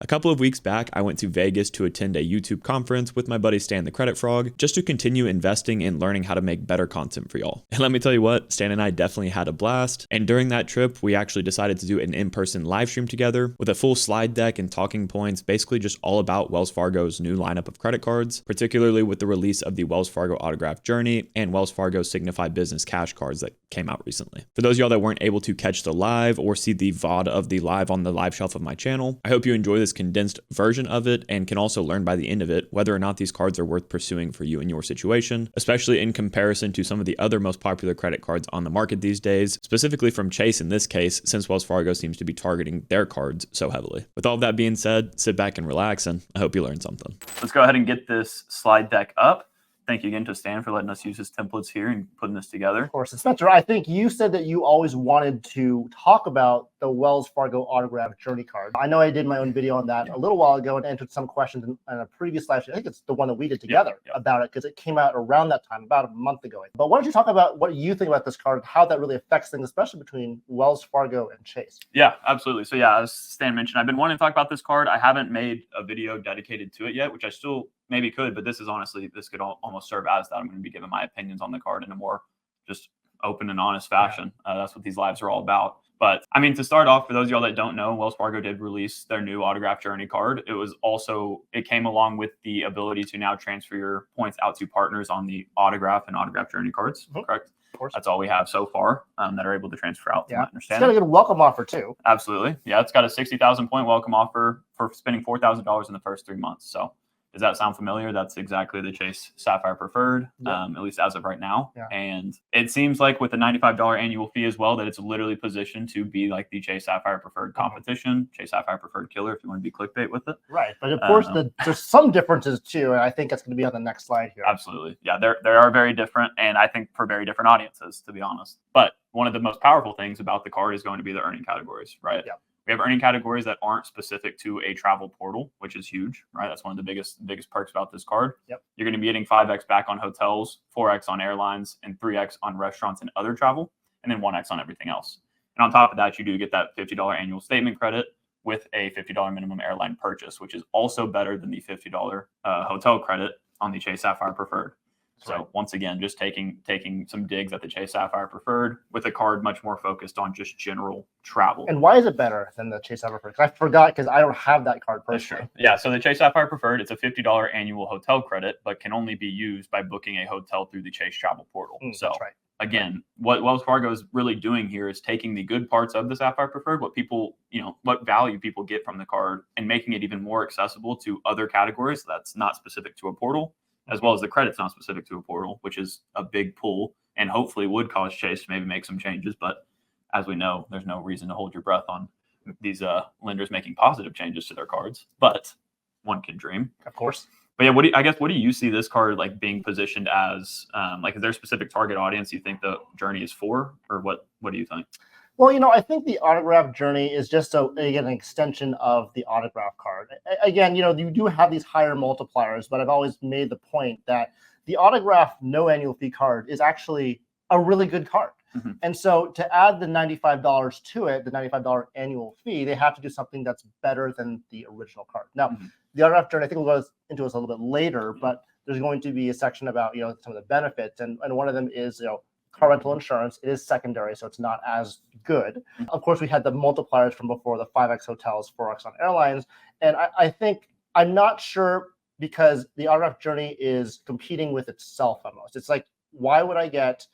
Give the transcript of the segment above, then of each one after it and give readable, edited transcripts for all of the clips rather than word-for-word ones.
A couple of weeks back, I went to Vegas to attend a YouTube conference with my buddy Stan the Credit Frog, just to continue investing and learning how to make better content for y'all. And let me tell you what, Stan and I definitely had a blast. And during that trip, we actually decided to do an in-person live stream together with a full slide deck and talking points, basically just all about Wells Fargo's new lineup of credit cards, particularly with the release of the Wells Fargo Autograph Journey and Wells Fargo Signify Business Cash cards that came out recently. For those of y'all that weren't able to catch the live or see the VOD of the live on the live shelf of my channel, I hope you enjoy this condensed version of it and can also learn by the end of it whether or not these cards are worth pursuing for you in your situation, especially in comparison to some of the other most popular credit cards on the market these days, specifically from Chase in this case, since Wells Fargo seems to be targeting their cards so heavily. With all of that being said, sit back and relax, and I hope you learned something. Let's go ahead and get this slide deck up. Thank you again to Stan for letting us use his templates here and putting this together. Of course. And Spencer, I think you said that you always wanted to talk about the Wells Fargo Autograph Journey card. I know I did my own video on that a little while ago and answered some questions in a previous live stream. I think it's the one that we did together about it, because it came out around that time, about a month ago. But why don't you talk about what you think about this card, how that really affects things, especially between Wells Fargo and Chase? Yeah, absolutely. So yeah, as Stan mentioned, I've been wanting to talk about this card. I haven't made a video dedicated to it yet, which I still maybe could, but this is honestly, this could almost serve as that. I'm going to be giving my opinions on the card in a more just open and honest fashion. That's what these lives are all about. But I mean, to start off, for those of y'all that don't know, Wells Fargo did release their new Autograph Journey card. It came along with the ability to now transfer your points out to partners on the Autograph and Autograph Journey cards, correct? Of course. That's all we have so far that are able to transfer out. Yeah, it's got a good welcome offer too. Absolutely. Yeah, it's got a 60,000 point welcome offer for spending $4,000 in the first 3 months. So does that sound familiar? That's exactly the Chase Sapphire Preferred, at least as of right now. Yeah. And it seems like with the $95 annual fee as well, that it's literally positioned to be like the Chase Sapphire Preferred competition, Chase Sapphire Preferred killer, if you want to be clickbait with it. Right. But of course, there's some differences too. And I think that's going to be on the next slide here. Absolutely. Yeah, they are very different. And I think for very different audiences, to be honest. But one of the most powerful things about the card is going to be the earning categories, right? Yeah. We have earning categories that aren't specific to a travel portal, which is huge, right? That's one of the biggest perks about this card. Yep. You're going to be getting 5x back on hotels, 4x on airlines, and 3x on restaurants and other travel, and then 1x on everything else. And on top of that, you do get that $50 annual statement credit with a $50 minimum airline purchase, which is also better than the $50 hotel credit on the Chase Sapphire Preferred. So once again, just taking some digs at the Chase Sapphire Preferred with a card much more focused on just general travel. And why is it better than the Chase Sapphire Preferred? Because I forgot, because I don't have that card personally. Yeah, so the Chase Sapphire Preferred, it's a $50 annual hotel credit, but can only be used by booking a hotel through the Chase Travel Portal. So again, what Wells Fargo is really doing here is taking the good parts of the Sapphire Preferred, what value people get from the card, and making it even more accessible to other categories that's not specific to a portal, as well as the credit's not specific to a portal, which is a big pull and hopefully would cause Chase to maybe make some changes. But as we know, there's no reason to hold your breath on these lenders making positive changes to their cards, but one can dream. Of course. But yeah, what do you see this card like being positioned as? Is there a specific target audience you think the Journey is for, or what do you think? Well, I think the Autograph Journey is just an extension of the Autograph card. Again, you do have these higher multipliers, but I've always made the point that the Autograph no annual fee card is actually a really good card. Mm-hmm. And so to add the $95 to it, the $95 annual fee, they have to do something that's better than the original card. Now, the Autograph Journey, I think we'll go into this a little bit later, but there's going to be a section about, some of the benefits. And one of them is, car rental insurance. It is secondary, so it's not as good. Of course, we had the multipliers from before, the 5x hotels, 4x on airlines. And I think, I'm not sure, because the Autograph Journey is competing with itself almost. It's like, why would I get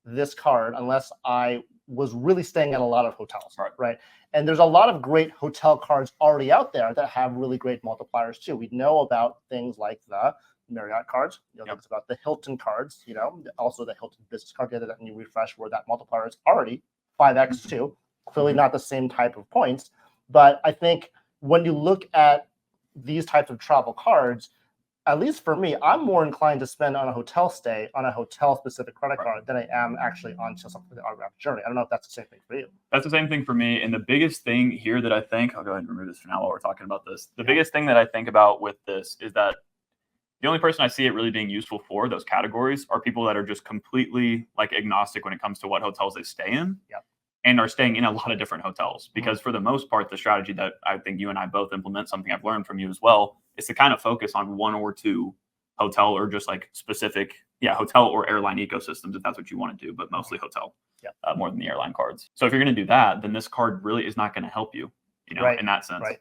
this card unless I was really staying at a lot of hotels, right? And there's a lot of great hotel cards already out there that have really great multipliers too. We know about things like the Marriott cards, it's about the Hilton cards, also the Hilton business card, that new refresh where that multiplier is already 5x too. Clearly not the same type of points, but I think when you look at these types of travel cards, at least for me, I'm more inclined to spend on a hotel stay on a hotel specific credit card than I am actually on something for the Autograph Journey. I don't know if that's the same thing for you. That's the same thing for me. And the biggest thing here that I think, I'll go ahead and remove this for now while we're talking about this. The biggest thing that I think about with this is that the only person I see it really being useful for, those categories, are people that are just completely agnostic when it comes to what hotels they stay in. Yep. and are staying in a lot of different hotels. Because for the most part, the strategy that I think you and I both implement, something I've learned from you as well, is to kind of focus on one or two hotel or just like specific, hotel or airline ecosystems if that's what you want to do, but mostly hotel, more than the airline cards. So if you're going to do that, then this card really is not going to help you, in that sense. Right.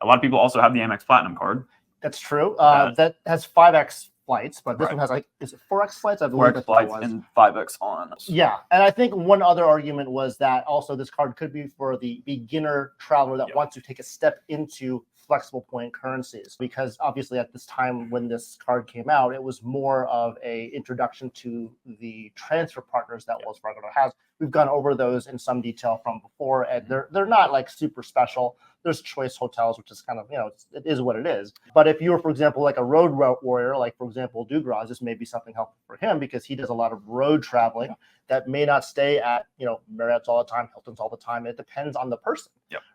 A lot of people also have the Amex Platinum card. That's true. That has 5x flights, but this Right. one has like, is it 4x flights? I believe 4x flights and 5x on. Yeah. And I think one other argument was that also this card could be for the beginner traveler that wants to take a step into flexible point currencies, because obviously at this time when this card came out, it was more of a introduction to the transfer partners that Wells Fargo has. We've gone over those in some detail from before, and they're not like super special. There's choice hotels, which is kind of, it is what it is. But if you're, for example, like a road warrior, like for example, Dugras, this may be something helpful for him because he does a lot of road traveling that may not stay at, Marriott's all the time, Hilton's all the time. It depends on the person,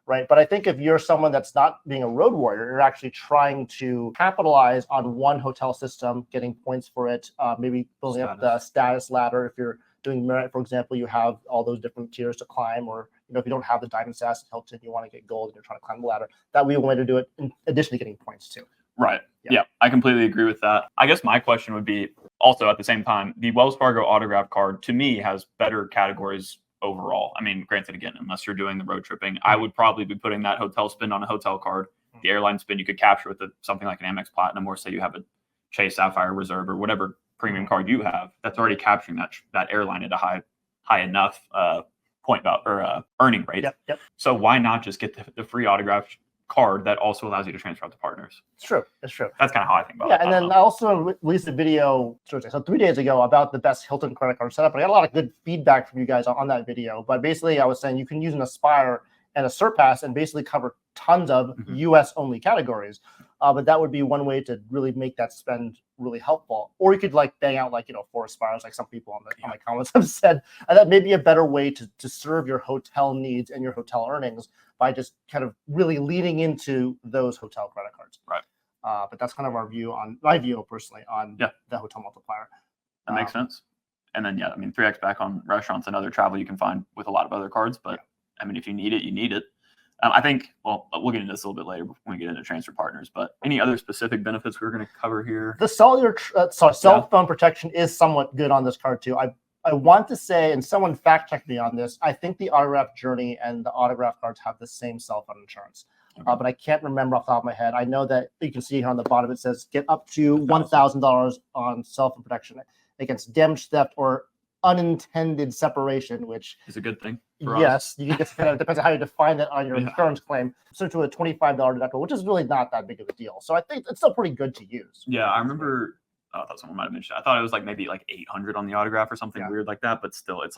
right? But I think if you're someone that's not being a road warrior, you're actually trying to capitalize on one hotel system, getting points for it, maybe building up the status ladder. If you're doing Marriott, for example, you have all those different tiers to climb, or if you don't have the diamond status at Hilton, you want to get gold and you're trying to climb the ladder. That would be one way to do it, in addition to getting points too. Right. Yeah, I completely agree with that. I guess my question would be also at the same time, the Wells Fargo Autograph card to me has better categories overall. I mean, granted, again, unless you're doing the road tripping, I would probably be putting that hotel spin on a hotel card. The airline spin you could capture with something like an Amex Platinum, or say you have a Chase Sapphire Reserve or whatever premium card you have that's already capturing that airline at a high enough point about or earning rate. Yep. So why not just get the free autograph card that also allows you to transfer out to partners? It's true. That's kind of how I think about it. Yeah, and then I also released a video, so 3 days ago, about the best Hilton credit card setup. I got a lot of good feedback from you guys on that video. But basically, I was saying you can use an Aspire and a Surpass and basically cover tons of U.S. only categories. But that would be one way to really make that spend really helpful. Or you could bang out 4 Aspires, like some people on my comments have said. And that may be a better way to serve your hotel needs and your hotel earnings by just kind of really leaning into those hotel credit cards. Right. But that's kind of my view personally on the hotel multiplier. That makes sense. And then, 3x back on restaurants and other travel you can find with a lot of other cards. But if you need it, you need it. I think, we'll get into this a little bit later when we get into transfer partners, but any other specific benefits we're going to cover here? The cell phone protection is somewhat good on this card too. I want to say, and someone fact checked me on this, I think the Autograph Journey and the Autograph cards have the same cell phone insurance. But I can't remember off the top of my head. I know that you can see here on the bottom, it says get up to $1,000 on cell phone protection against damage, theft, or unintended separation, which is a good thing. You can just kind of depends on how you define that on your insurance claim. So to a $25 deductible, which is really not that big of a deal. So I think it's still pretty good to use. Yeah, I remember. I thought someone might have mentioned. I thought it was maybe 800 on the autograph or something weird like that, but still, it's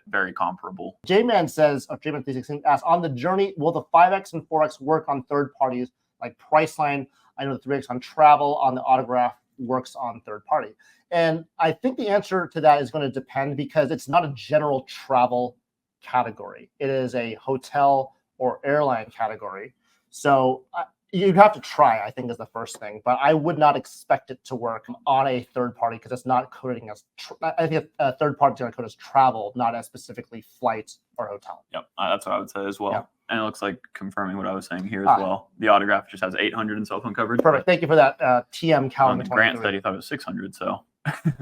very comparable. J-Man says, or J-Man316 asks, on the Journey, will the 5x and 4x work on third parties like Priceline? I know the 3x on travel on the autograph works on third party. And I think the answer to that is going to depend because it's not a general travel category. It is a hotel or airline category. So you'd have to try, I think, is the first thing. But I would not expect it to work on a third party because it's not coding as, I think a third party is going to code as travel, not as specifically flight or hotel. Yep, that's what I would say as well. Yep. And it looks like confirming what I was saying here as well. The autograph just has 800 in cell phone coverage. Perfect. Thank you for that, TM calendar. Grant said he thought it was 600. So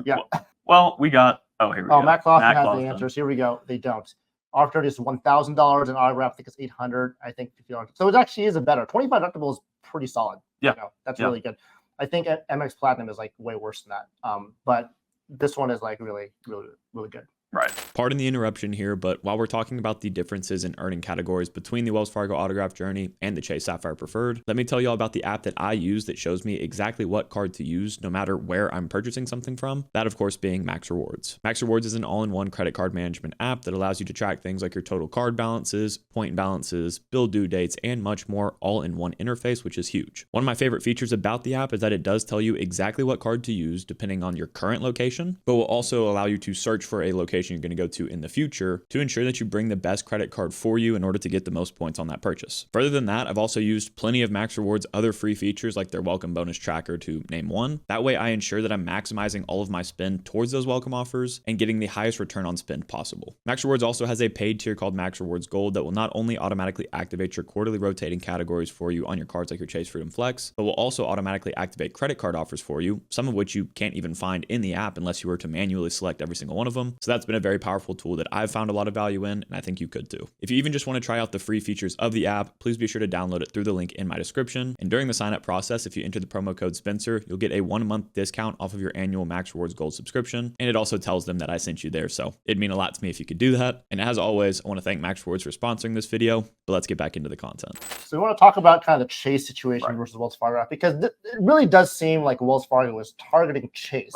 yeah. Well, we got. Oh, here we go. Matt Clausen has the answers. Here we go. They don't. Autograph is $1,000 and autograph, I think it's $800. I think $50. So it actually is a better. 25 deductible is pretty solid. Yeah, that's really good. I think MX Platinum is way worse than that. But this one is really, really, really good. Right. Pardon the interruption here, but while we're talking about the differences in earning categories between the Wells Fargo Autograph Journey and the Chase Sapphire Preferred, let me tell you all about the app that I use that shows me exactly what card to use no matter where I'm purchasing something from. That, of course, being Max Rewards. Max Rewards is an all-in-one credit card management app that allows you to track things like your total card balances, point balances, bill due dates, and much more all in one interface, which is huge. One of my favorite features about the app is that it does tell you exactly what card to use depending on your current location, but will also allow you to search for a location you're going to go to in the future to ensure that you bring the best credit card for you in order to get the most points on that purchase. Further than that, I've also used plenty of Max Rewards' other free features like their welcome bonus tracker to name one. That way I ensure that I'm maximizing all of my spend towards those welcome offers and getting the highest return on spend possible. Max Rewards also has a paid tier called Max Rewards Gold that will not only automatically activate your quarterly rotating categories for you on your cards like your Chase Freedom Flex, but will also automatically activate credit card offers for you, some of which you can't even find in the app unless you were to manually select every single one of them. So that's been a very powerful tool that I've found a lot of value in, and I think you could too. If you even just want to try out the free features of the app, please be sure to download it through the link in my description. And during the sign up process, if you enter the promo code Spencer, you'll get a 1-month discount off of your annual Max Rewards Gold subscription. And it also tells them that I sent you there. So it'd mean a lot to me if you could do that. And as always, I want to thank Max Rewards for sponsoring this video, but let's get back into the content. So we want to talk about kind of the Chase situation versus Wells Fargo, because it really does seem like Wells Fargo is targeting Chase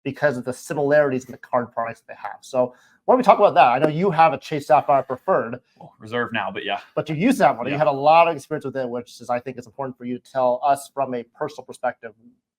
because of the similarities in the card products that they have. So why don't we talk about that? I know you have a Chase Sapphire Preferred. Well, reserve now, but yeah. But you use that one. You had a lot of experience with it, which is, I think, it's important for you to tell us from a personal perspective.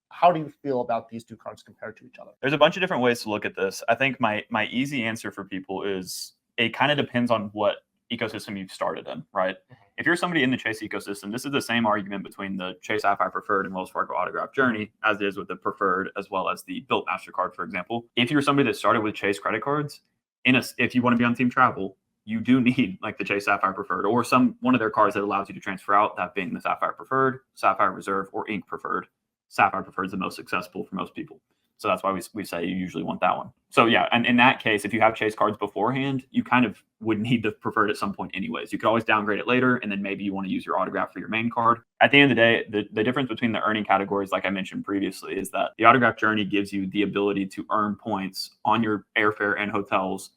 How do you feel about these two cards compared to each other? There's a bunch of different ways to look at this. I think my easy answer for people is it kind of depends on what ecosystem you've started in, right? If you're somebody in the Chase ecosystem, this is the same argument between the Chase Sapphire Preferred and Wells Fargo Autograph Journey as it is with the Preferred as well as the Built MasterCard, for example. If you're somebody that started with Chase credit cards, if you want to be on team travel, you do need like the Chase Sapphire Preferred or one of their cards that allows you to transfer out, that being the Sapphire Preferred, Sapphire Reserve, or Ink Preferred. Sapphire Preferred is the most accessible for most people. So that's why we say you usually want that one. So yeah, and in that case, if you have Chase cards beforehand, you kind of would need the Preferred at some point anyways. You could always downgrade it later, and then maybe you want to use your autograph for your main card. At the end of the day, the difference between the earning categories, like I mentioned previously, is that the Autograph Journey gives you the ability to earn points on your airfare and hotels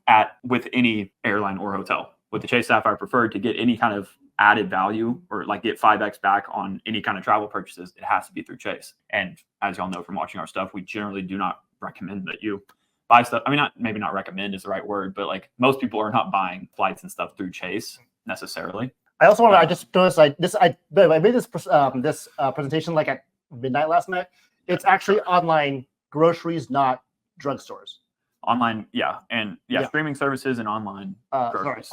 with any airline or hotel. With the Chase Sapphire Preferred, to get any kind of added value or like get 5x back on any kind of travel purchases, it has to be through Chase. And as y'all know from watching our stuff, we generally do not recommend that you buy stuff. I mean, maybe not recommend is the right word, but like most people are not buying flights and stuff through Chase necessarily. I also want to, I just noticed I made this presentation like at midnight last night. It's actually online groceries, not drugstores. Online, yeah. And streaming services and online groceries.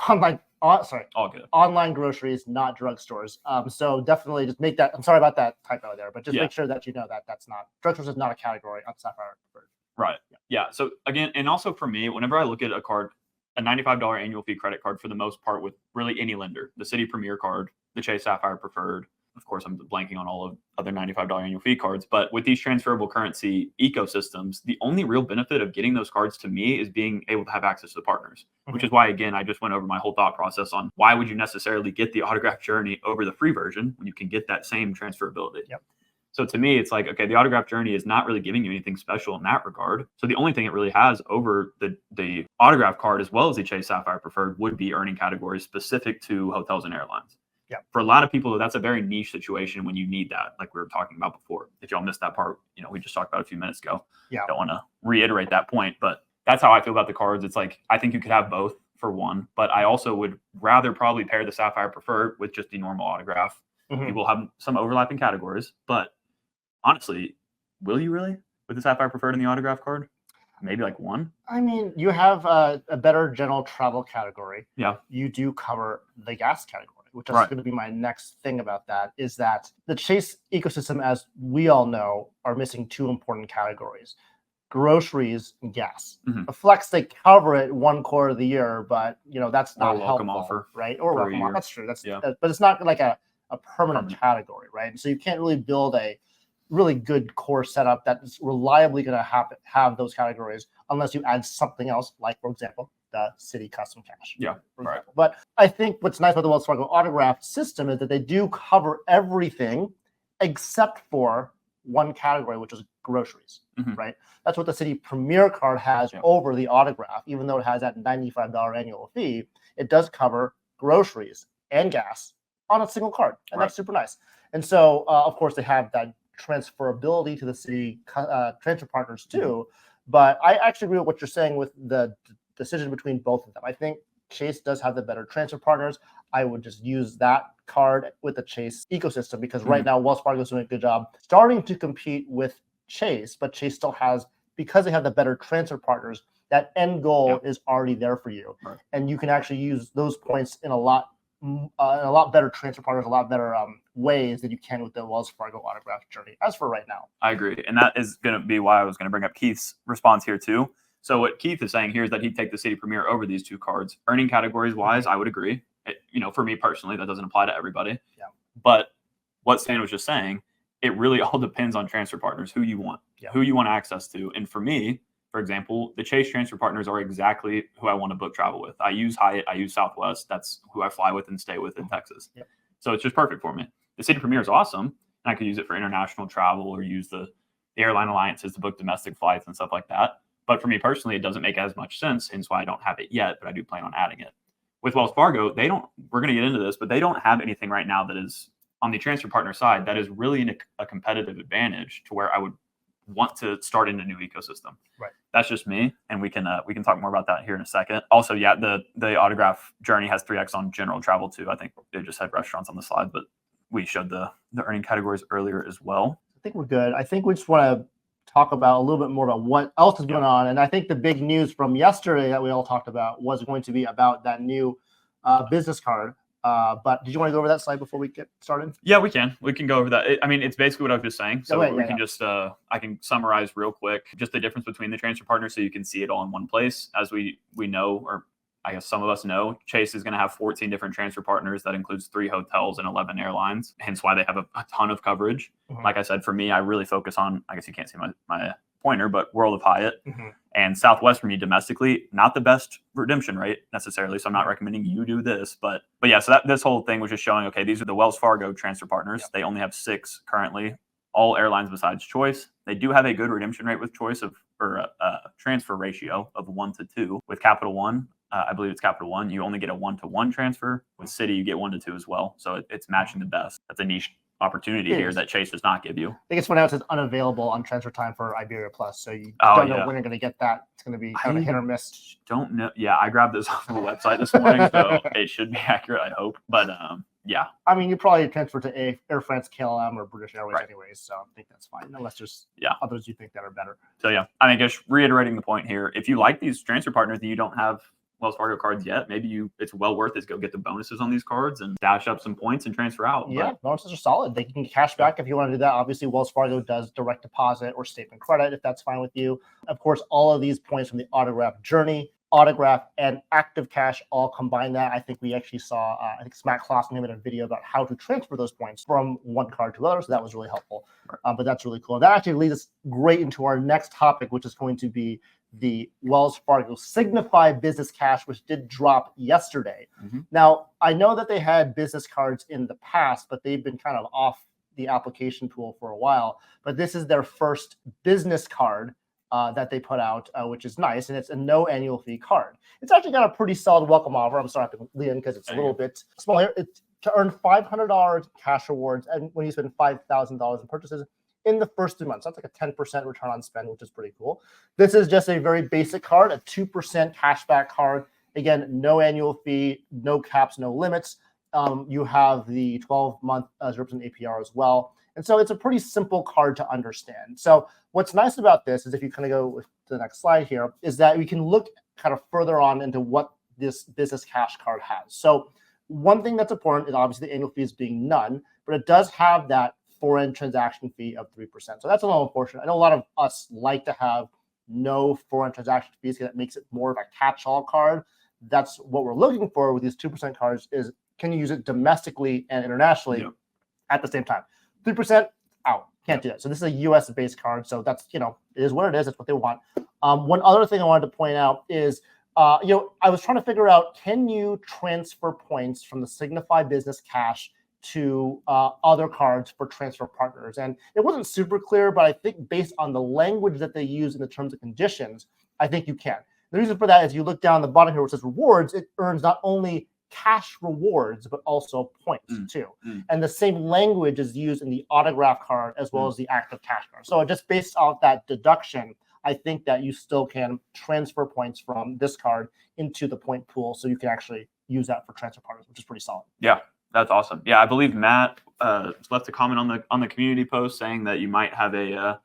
All good. Online groceries, not drugstores. So definitely just make that, I'm sorry about that typo there, but just make sure that you know that that's not, drugstores is not a category on Sapphire Preferred. Right. Yeah. So again, and also for me, whenever I look at a card, a $95 annual fee credit card for the most part with really any lender, the Citi Premier card, the Chase Sapphire Preferred, of course, I'm blanking on all of other $95 annual fee cards, but with these transferable currency ecosystems, the only real benefit of getting those cards to me is being able to have access to the partners, which is why, again, I just went over my whole thought process on why would you necessarily get the Autograph Journey over the free version when you can get that same transferability. Yep. So to me, it's like, okay, the Autograph Journey is not really giving you anything special in that regard. So the only thing it really has over the Autograph card as well as the Chase Sapphire Preferred would be earning categories specific to hotels and airlines. Yeah. For a lot of people, that's a very niche situation when you need that, like we were talking about before. If y'all missed that part, we just talked about a few minutes ago. Yeah. Don't want to reiterate that point, but that's how I feel about the cards. It's like, I think you could have both for one, but I also would rather probably pair the Sapphire Preferred with just the normal autograph. You will have some overlapping categories, but honestly, will you really with the Sapphire Preferred and the autograph card? Maybe like one. I mean, you have a better general travel category. Yeah. You do cover the gas category, which is going to be my next thing about that, is that the Chase ecosystem, as we all know, are missing two important categories: groceries and gas. The Flex, they cover it one quarter of the year, but that's not helpful, offer, right? Or welcome offer. That's true. But it's not like a permanent category, right? So you can't really build a really good core setup that is reliably going to have those categories unless you add something else, like, for example, the Citi Custom Cash. Yeah, right. But I think what's nice about the Wells Fargo Autograph system is that they do cover everything except for one category, which is groceries, right? That's what the Citi Premier card has over the Autograph. Even though it has that $95 annual fee, it does cover groceries and gas on a single card, and that's super nice. And so, of course, they have that transferability to the Citi transfer partners too. But I actually agree with what you're saying with the decision between both of them. I think Chase does have the better transfer partners. I would just use that card with the Chase ecosystem because right now Wells Fargo is doing a good job starting to compete with Chase, but Chase still has, because they have the better transfer partners, that end goal is already there for you. Right. And you can actually use those points in a lot better transfer partners, a lot better ways than you can with the Wells Fargo Autograph Journey, as for right now. I agree. And that is going to be why I was going to bring up Keith's response here too. So what Keith is saying here is that he'd take the City Premier over these two cards. Earning categories wise, I would agree. For me personally, that doesn't apply to everybody. Yeah. But what Stan was just saying, it really all depends on transfer partners, who you want, who you want access to. And for me, for example, the Chase transfer partners are exactly who I want to book travel with. I use Hyatt, I use Southwest. That's who I fly with and stay with in Texas. Yep. So it's just perfect for me. The City Premier is awesome, and I could use it for international travel or use the airline alliances to book domestic flights and stuff like that. But for me personally, it doesn't make as much sense, hence why I don't have it yet, but I do plan on adding it. With Wells Fargo, we're going to get into this, but they don't have anything right now that is on the transfer partner side that is really a competitive advantage to where I would want to start in a new ecosystem. Right. That's just me, and we can talk more about that here in a second. Also, the autograph journey has 3x on general travel too. I think they just had restaurants on the slide, but we showed the earning categories earlier as well. I think we're good. I think we just want to talk about a little bit more about what else is going on. And I think the big news from yesterday that we all talked about was going to be about that new business card. But did you want to go over that slide before we get started? Yeah, we can. We can go over that. It's basically what I was just saying. So I can summarize real quick just the difference between the transfer partners so you can see it all in one place. As we know, or I guess some of us know, Chase is going to have 14 different transfer partners. That includes 3 hotels and 11 airlines, hence why they have a ton of coverage. Mm-hmm. Like I said, for me, I really focus on, I guess you can't see my pointer, but World of Hyatt and Southwest for me domestically, not the best redemption rate necessarily. So I'm not recommending you do this, but yeah, so this whole thing was just showing, okay, these are the Wells Fargo transfer partners. Yep. They only have 6 currently, all airlines besides Choice. They do have a good redemption rate with Choice or transfer ratio of 1 to 2. With Capital One, I believe it's Capital One, you only get a 1-to-1 transfer. With Citi, you get 1 to 2 as well. So it's matching the best. That's a niche opportunity here that Chase does not give you. I think it's when it says unavailable on transfer time for Iberia Plus. So you don't know when you're going to get that. It's going to be kind of hit or miss. Don't know. Yeah, I grabbed this off the website this morning, so it should be accurate, I hope. But yeah. I mean, you probably transfer to Air France, KLM, or British Airways anyways, so I think that's fine, unless there's others you think that are better. So yeah, I mean, just reiterating the point here, if you like these transfer partners and you don't have Wells Fargo cards yet, maybe it's well worth it to go get the bonuses on these cards and dash up some points and transfer out. Yeah, bonuses are solid. They can cash back if you want to do that. Obviously, Wells Fargo does direct deposit or statement credit if that's fine with you. Of course, all of these points from the autograph journey, autograph, and active cash all combine that. I think we actually saw, I think Matt Klossman made a video about how to transfer those points from one card to another. So that was really helpful. Right. But that's really cool. And that actually leads us great into our next topic, which is going to be the Wells Fargo Signify Business Cash, which did drop yesterday. Now, I know that they had business cards in the past, but they've been kind of off the application pool for a while. But this is their first business card that they put out, which is nice, and it's a no annual fee card. It's actually got a pretty solid welcome offer. I'm sorry to lean because it's a little bit smaller. It's to earn $500 cash rewards, and when you spend $5,000 in purchases in the first 3 months. That's like a 10% return on spend, which is pretty cool. This is just a very basic card, a 2% cashback card. Again, no annual fee, no caps, no limits. You have the 12-month 0% APR as well. And so it's a pretty simple card to understand. So what's nice about this is if you kind of go to the next slide here, is that we can look kind of further on into what this business cash card has. So one thing that's important is obviously the annual fees being none, but it does have that foreign transaction fee of 3%. So that's a little unfortunate. I know a lot of us like to have no foreign transaction fees because that makes it more of a catch-all card. That's what we're looking for with these 2% cards is can you use it domestically and internationally at the same time? 3% out. Can't do that. So this is a US-based card. So that's, it is what it is. That's what they want. One other thing I wanted to point out is, I was trying to figure out, can you transfer points from the Signify Business Cash to other cards for transfer partners? And it wasn't super clear, but I think based on the language that they use in the terms and conditions, I think you can. The reason for that is you look down the bottom here where it says rewards, it earns not only cash rewards, but also points too. And the same language is used in the autograph card as well as the active cash card. So just based off that deduction, I think that you still can transfer points from this card into the point pool. So you can actually use that for transfer partners, which is pretty solid. Yeah. That's awesome. Yeah, I believe Matt left a comment on the community post saying that you might have an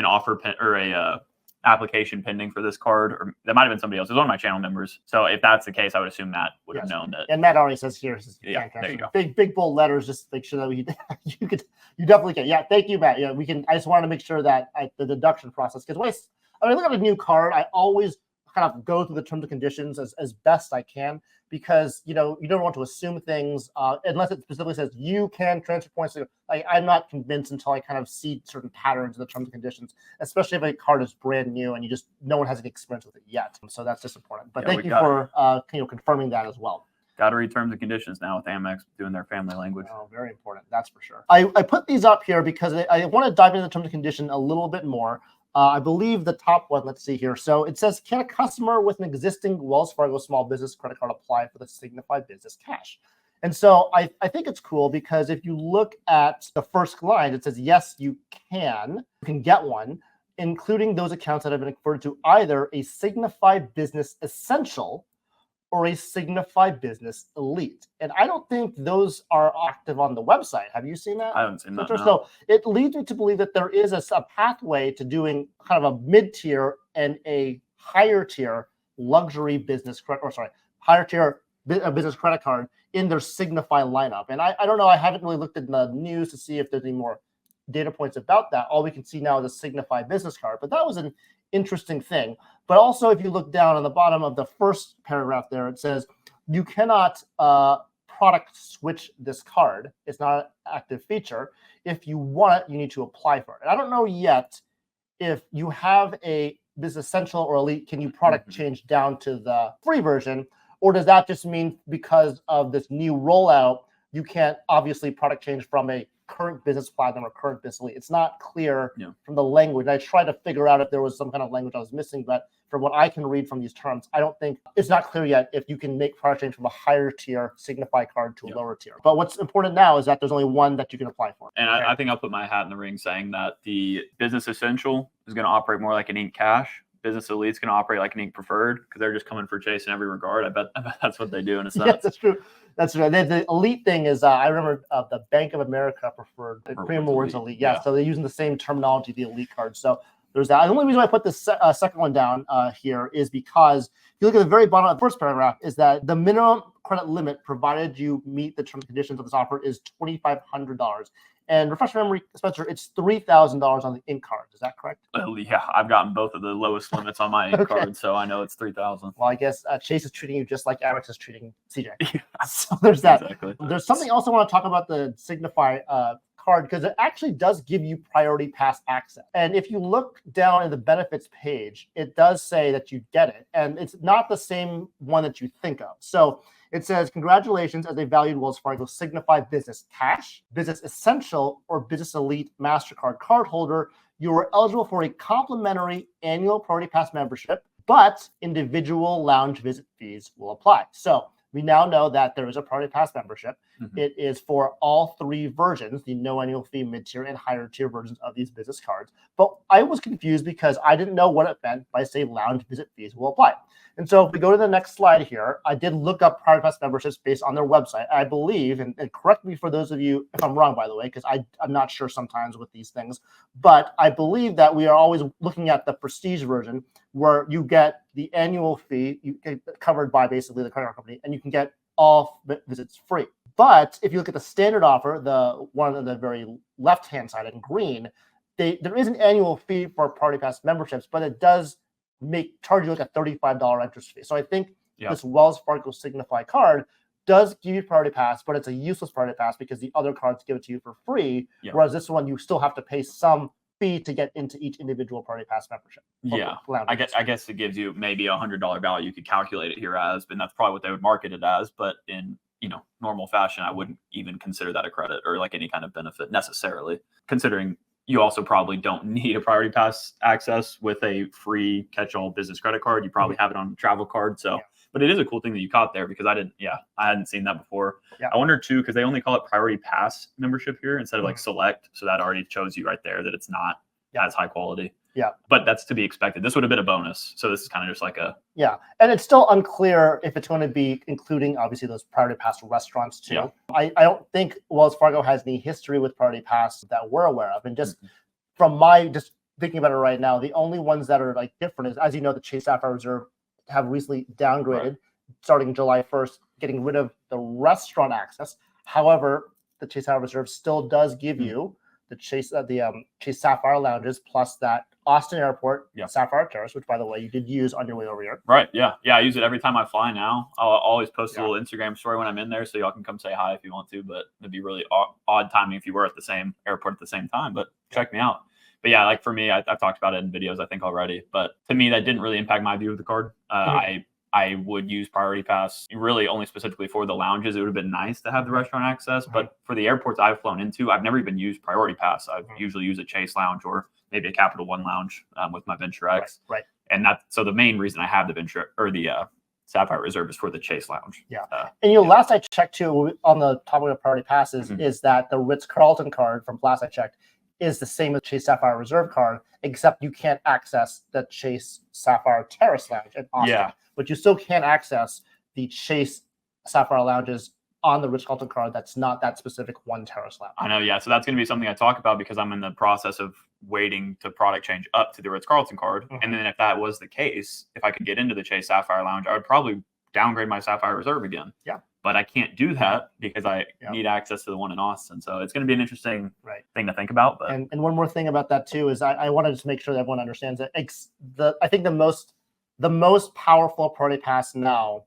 offer pen or a application pending for this card, or that might have been somebody else. It was one of my channel members. So if that's the case, I would assume Matt would have known that. And Matt already says here, yeah, there you go. Big bold letters, just make sure that you definitely can. Yeah, thank you, Matt. Yeah, we can. I just wanted to make sure that the deduction process, because when I look at a new card, I always kind of go through the terms and conditions as best I can, because you don't want to assume things unless it specifically says you can transfer points. I'm not convinced until I kind of see certain patterns in the terms and conditions, especially if a card is brand new and no one has any experience with it yet. So that's just important. But thank you for confirming that as well. Got to read terms and conditions now with Amex doing their family language. Oh, very important. That's for sure. I put these up here because I want to dive into the terms and condition a little bit more. I believe the top one, let's see here. So it says, can a customer with an existing Wells Fargo small business credit card apply for the Signify Business Cash? And so I think it's cool because if you look at the first line, it says, yes, you can get one, including those accounts that have been converted to either a Signify Business Essential or a Signify Business Elite. And I don't think those are active on the website. Have you seen that? I haven't seen that, no. So it leads me to believe that there is a pathway to doing kind of a mid-tier and a higher tier luxury business credit, higher tier business credit card in their Signify lineup. And I don't know, I haven't really looked at the news to see if there's any more data points about that. All we can see now is a Signify business card, but that was an interesting thing. But also, if you look down on the bottom of the first paragraph there, it says you cannot product switch this card. It's not an active feature. If you want it, you need to apply for it. And I don't know yet if you have a Business Essential or Elite, can you product change down to the free version? Or does that just mean because of this new rollout, you can't obviously product change from a current business platinum or current business elite? It's not clear from the language. I tried to figure out if there was some kind of language I was missing, but from what I can read from these terms, I don't think it's not clear yet if you can make product change from a higher tier Signify card to a lower tier. But what's important now is that there's only one that you can apply for. And I think I'll put my hat in the ring saying that the Business Essential is going to operate more like an Ink Cash. Business Elite's going to operate like an Ink Preferred because they're just coming for Chase in every regard. I bet that's what they do in a sense. Yes, that's true. That's right. The Elite thing is, I remember the Bank of America Preferred, the Premium Rewards Elite. Yeah, so they're using the same terminology, the Elite card. So there's that. The only reason I put this second one down here is because if you look at the very bottom of the first paragraph, is that the minimum credit limit provided you meet the terms and conditions of this offer is $2,500. And refresh my memory, Spencer, it's $3,000 on the Ink card. Is that correct? Yeah, I've gotten both of the lowest limits on my Ink card, so I know it's $3,000. Well, I guess Chase is treating you just like Amex is treating CJ. So there's that. Exactly. There's something else I want to talk about the Signify card, because it actually does give you priority pass access. And if you look down in the benefits page, it does say that you get it. And it's not the same one that you think of. So it says, congratulations as a valued Wells Fargo Signify Business Cash, Business Essential, or Business Elite MasterCard cardholder. You are eligible for a complimentary annual Priority Pass membership, but individual lounge visit fees will apply. So we now know that there is a Priority Pass membership. It is for all three versions, the no annual fee, mid-tier, and higher tier versions of these business cards. But I was confused because I didn't know what it meant by say lounge visit fees will apply. And so if we go to the next slide here, I did look up Priority Pass memberships based on their website. I believe, and correct me for those of you if I'm wrong, by the way, because I'm not sure sometimes with these things, but I believe that we are always looking at the prestige version where you get the annual fee, you get covered by basically the credit card company, and you can get all visits free. But if you look at the standard offer, the one on the very left-hand side in green, there is an annual fee for Priority Pass memberships, but it does charge you like a $35 interest fee. So I think this Wells Fargo Signify card does give you Priority Pass, but it's a useless Priority Pass because the other cards give it to you for free, whereas this one you still have to pay some fee to get into each individual Priority Pass membership. I guess it gives you maybe $100 value. You could calculate it here as, but that's probably what they would market it as. But in normal fashion, I wouldn't even consider that a credit or like any kind of benefit necessarily, considering you also probably don't need a Priority Pass access with a free catch-all business credit card. You probably have it on a travel card. So, but it is a cool thing that you caught there because I hadn't seen that before. I wonder too, because they only call it Priority Pass membership here instead of like select. So that already shows you right there that it's not as high quality. But that's to be expected. This would have been a bonus. So this is kind of just like a... And it's still unclear if it's going to be including, obviously, those Priority Pass restaurants too. I don't think Wells Fargo has any history with Priority Pass that we're aware of. And just from my thinking about it right now, the only ones that are like different is, as you know, the Chase Sapphire Reserve have recently downgraded starting July 1st, getting rid of the restaurant access. However, the Chase Sapphire Reserve still does give you the Chase Sapphire lounges plus that Austin Airport Sapphire Terrace, which by the way you did use on your way over here. Right. Yeah. I use it every time I fly now. I'll always post a little Instagram story when I'm in there, so y'all can come say hi if you want to. But it'd be really odd timing if you were at the same airport at the same time. But check me out. But yeah, like for me, I've talked about it in videos I think already. But to me, that didn't really impact my view of the card. I would use Priority Pass really only specifically for the lounges. It would have been nice to have the restaurant access, but for the airports I've flown into, I've never even used Priority Pass. I've usually used a Chase lounge or maybe a Capital One lounge with my Venture X. Right. And so the main reason I have the Venture or the Sapphire Reserve is for the Chase lounge. Yeah. And last I checked too on the topic of Priority Passes is that the Ritz-Carlton card from last I checked is the same as Chase Sapphire Reserve card, except you can't access the Chase Sapphire Terrace Lounge in Austin. Yeah. But you still can access the Chase Sapphire lounges on the Ritz-Carlton card. That's not that specific one terrace lounge. I know, yeah. So that's going to be something I talk about because I'm in the process of waiting to product change up to the Ritz-Carlton card. And then if that was the case, if I could get into the Chase Sapphire Lounge, I would probably downgrade my Sapphire Reserve again. Yeah. But I can't do that because I need access to the one in Austin. So it's going to be an interesting thing to think about. But and one more thing about that too is I wanted to make sure that everyone understands that I think the most powerful Priority Pass now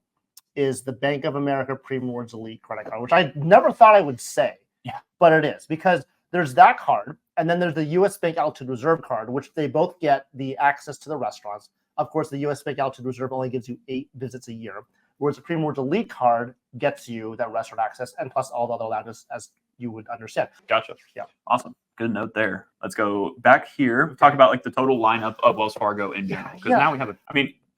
is the Bank of America Premium Rewards Elite credit card, which I never thought I would say. Yeah. But it is, because there's that card, and then there's the U.S. Bank Altitude Reserve card, which they both get the access to the restaurants. Of course, the U.S. Bank Altitude Reserve only gives you 8 visits a year, whereas the Premium Rewards Elite card gets you that restaurant access and plus all the other lounges, as you would understand. Gotcha. Yeah. Awesome. Good note there. Let's go back here. Talk about like the total lineup of Wells Fargo in general. Because now we have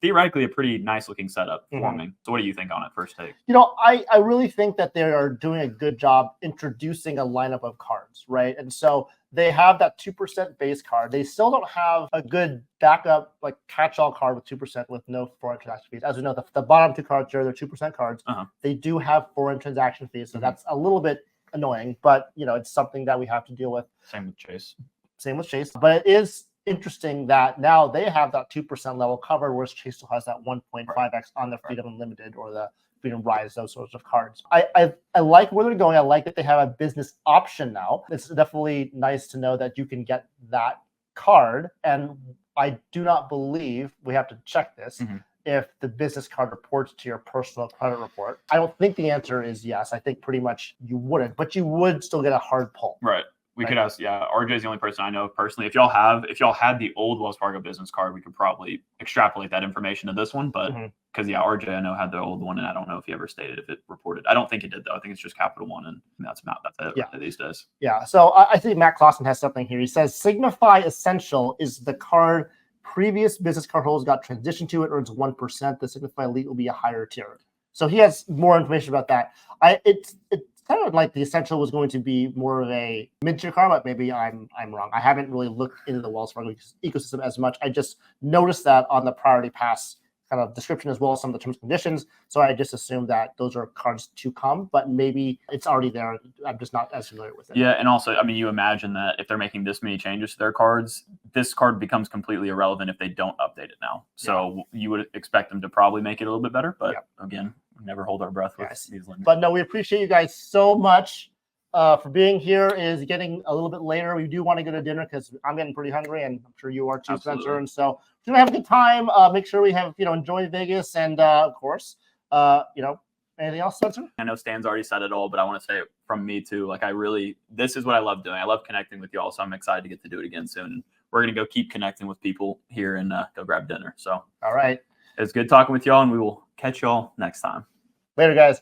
theoretically a pretty nice looking setup forming. So what do you think on it first take? I really think that they are doing a good job introducing a lineup of cards, right? And so they have that 2% base card. They still don't have a good backup, like catch-all card with 2% with no foreign transaction fees. As we know, the bottom 2 cards here, they're 2% cards. They do have foreign transaction fees, so that's a little bit annoying, but it's something that we have to deal with. Same with Chase. But it is interesting that now they have that 2% level covered, whereas Chase still has that 1.5x on the Freedom Unlimited or the Freedom Rise, those sorts of cards. I like where they're going. I like that they have a business option now. It's definitely nice to know that you can get that card. And I do not believe, we have to check this, if the business card reports to your personal credit report. I don't think the answer is yes. I think pretty much you wouldn't, but you would still get a hard pull. Right. We could ask, RJ is the only person I know personally. If y'all had the old Wells Fargo business card, we could probably extrapolate that information to this one. But because RJ I know had the old one, and I don't know if he ever stated if it reported. I don't think it did though. I think it's just Capital One, and that's it these days. Yeah. So I think Matt Clausen has something here. He says Signify Essential is the card previous business card holders got transitioned to. It earns 1%. The Signify Elite will be a higher tier. So he has more information about that. It's kind of like the Essential was going to be more of a mid-tier card, but maybe I'm wrong. I haven't really looked into the Wells Fargo ecosystem as much. I just noticed that on the Priority Pass kind of description as well as some of the terms and conditions. So I just assumed that those are cards to come, but maybe it's already there. I'm just not as familiar with it. Yeah, and also, you imagine that if they're making this many changes to their cards, this card becomes completely irrelevant if they don't update it now. So you would expect them to probably make it a little bit better, but again, we never hold our breath with these limits. But no, we appreciate you guys so much for being here. Is getting a little bit later. We do want to go to dinner because I'm getting pretty hungry, and I'm sure you are too, Spencer. And so we're gonna have a good time. Make sure we have enjoy Vegas, and of course, anything else, Spencer? I know Stan's already said it all, but I want to say it from me too. Like this is what I love doing. I love connecting with y'all, so I'm excited to get to do it again soon. We're gonna go keep connecting with people here and go grab dinner. So all right, it's good talking with y'all, and we will catch y'all next time. Later, guys.